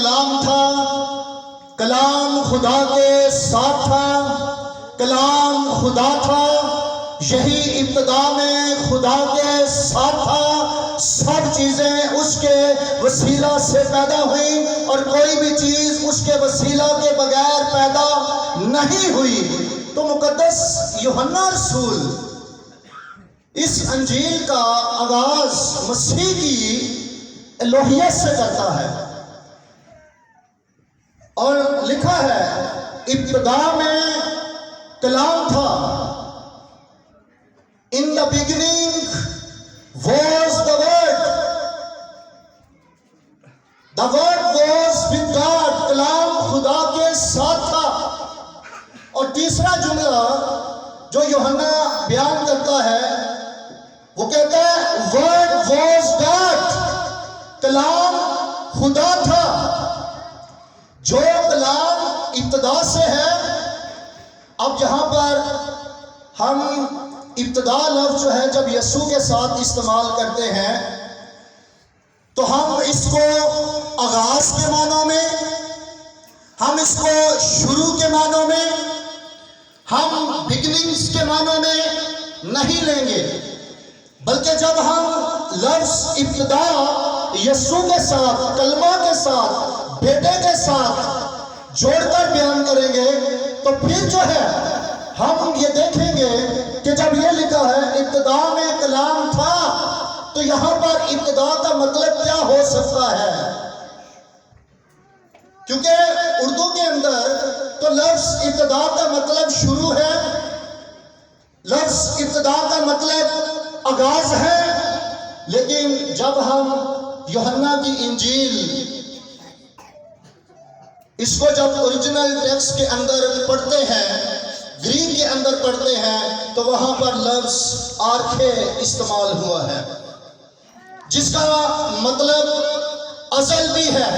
کلام تھا، کلام خدا کے ساتھ تھا، کلام خدا تھا، یہی ابتدا میں خدا کے ساتھ تھا، سب چیزیں اس کے وسیلہ سے پیدا ہوئیں اور کوئی بھی چیز اس کے وسیلہ کے بغیر پیدا نہیں ہوئی۔ تو مقدس یوحنا رسول اس انجیل کا آغاز مسیح کی الوہیت سے کرتا ہے اور لکھا ہے ابتدا میں کلام تھا، In the beginning was the Word. The Word was with God. کلام خدا کے ساتھ تھا۔ اور تیسرا جملہ جو یوحنا بیان کرتا ہے وہ کہتا ہے Word was God. کلام خدا تھا۔ جو کلام ابتدا سے ہے، اب یہاں پر ہم ابتدا لفظ جو ہے جب یسوع کے ساتھ استعمال کرتے ہیں تو ہم اس کو آغاز کے معنوں میں، ہم اس کو شروع کے معنوں میں، ہم بگننگز کے معنوں میں نہیں لیں گے، بلکہ جب ہم لفظ ابتدا یسوع کے ساتھ، کلمہ کے ساتھ، بیٹے کے ساتھ جوڑ کر بیان کریں گے تو پھر جو ہے ہم یہ دیکھیں گے کہ جب یہ لکھا ہے ابتدا میں کلام تھا تو یہاں پر ابتدا کا مطلب کیا ہو سکتا ہے؟ کیونکہ اردو کے اندر تو لفظ ابتدا کا مطلب شروع ہے، لفظ ابتدا کا مطلب آغاز ہے، لیکن جب ہم یوحنا کی انجیل اس کو جب اوریجنل ٹیکسٹ کے اندر پڑھتے ہیں، گریک کے اندر پڑھتے ہیں، تو وہاں پر لفظ آرکھے استعمال ہوا ہے جس کا مطلب ازل بھی ہے۔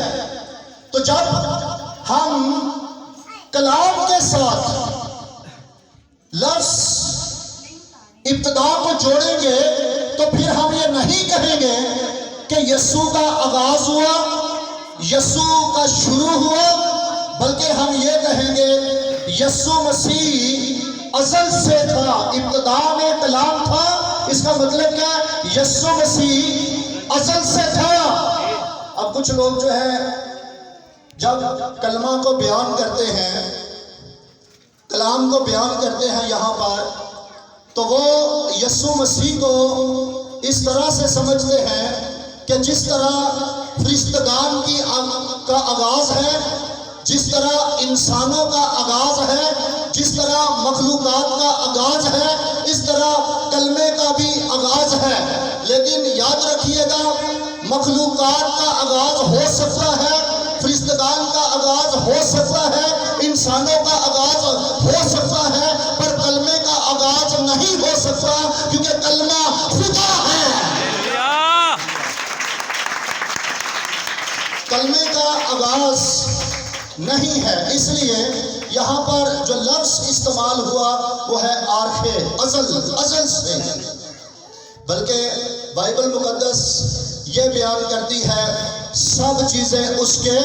تو جب ہم کلام کے ساتھ لفظ ابتدا کو جوڑیں گے تو پھر ہم یہ نہیں کہیں گے کہ یسوع کا آغاز ہوا، یسوع کا شروع ہوا، بلکہ ہم یہ کہیں گے یسوع مسیح ازل سے تھا، ابتدا میں کلام تھا۔ اس کا مطلب کیا ہے؟ یسوع مسیح ازل سے تھا۔ اب کچھ لوگ جو ہے جب کلمہ کو بیان کرتے ہیں، کلام کو بیان کرتے ہیں یہاں پر، تو وہ یسوع مسیح کو اس طرح سے سمجھتے ہیں کہ جس طرح فرشتگان کا آغاز ہے، جس طرح انسانوں کا آغاز ہے، جس طرح مخلوقات کا آغاز ہے، اس طرح کلمے کا بھی آغاز ہے۔ لیکن یاد رکھیے گا، مخلوقات کا آغاز ہو سکتا ہے، فرشتگان کا آغاز ہو سکتا ہے، انسانوں کا آغاز ہو سکتا ہے، پر کلمے کا آغاز نہیں ہو سکتا، کیونکہ کلمہ خدا ہے۔ کلمے کا آغاز نہیں ہے، اس لیے یہاں پر جو لفظ استعمال ہوا وہ ہے آرکھے، ازل سے۔ بلکہ بائبل مقدس یہ بیان کرتی ہے سب چیزیں اس کے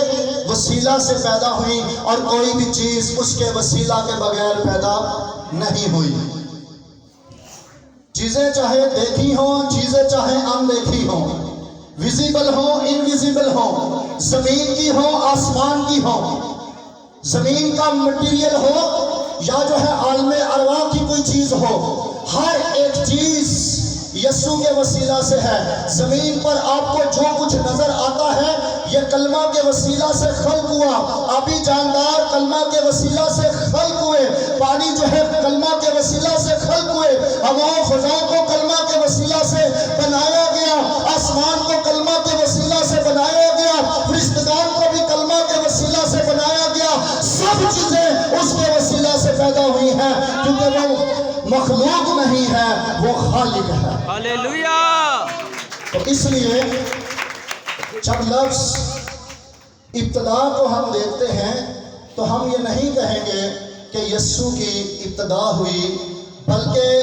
وسیلہ سے پیدا ہوئیں اور کوئی بھی چیز اس کے وسیلہ کے بغیر پیدا نہیں ہوئی۔ چیزیں چاہے دیکھی ہوں، چیزیں چاہے اندیکھی ہوں، ویزیبل ہوں، انویزیبل ہوں، زمین کی ہوں، آسمان کی ہوں، زمین کا مٹیریل ہو یا جو ہے عالم ارواح کی کوئی چیز ہو، ہر ایک چیز یسوع کے وسیلہ سے ہے۔ زمین پر آپ کو جو کچھ نظر آتا ہے یہ کلمہ کے وسیلہ سے خلق ہوا، آبی جاندار کلمہ کے وسیلہ سے خلق ہوئے، پانی جو ہے کلمہ کے وسیلہ سے خلق ہوئے، ہوا و فضا کو کلمہ کے وسیلہ سے بنایا گیا، آسمان کو کلمہ کے وسیلہ سے بنایا گیا، فرشتگان کو بھی کلمہ کے وسیلہ سے بنایا گیا۔ سب چیزیں اس کے وسیلہ سے پیدا ہوئی ہیں، کیونکہ وہ مخلوق نہیں ہے، وہ خالق ہے۔ ہاللیلویا۔ تو اس لیے جب لفظ ابتدا کو ہم دیکھتے ہیں تو ہم یہ نہیں کہیں گے کہ یسوع کی ابتدا ہوئی، بلکہ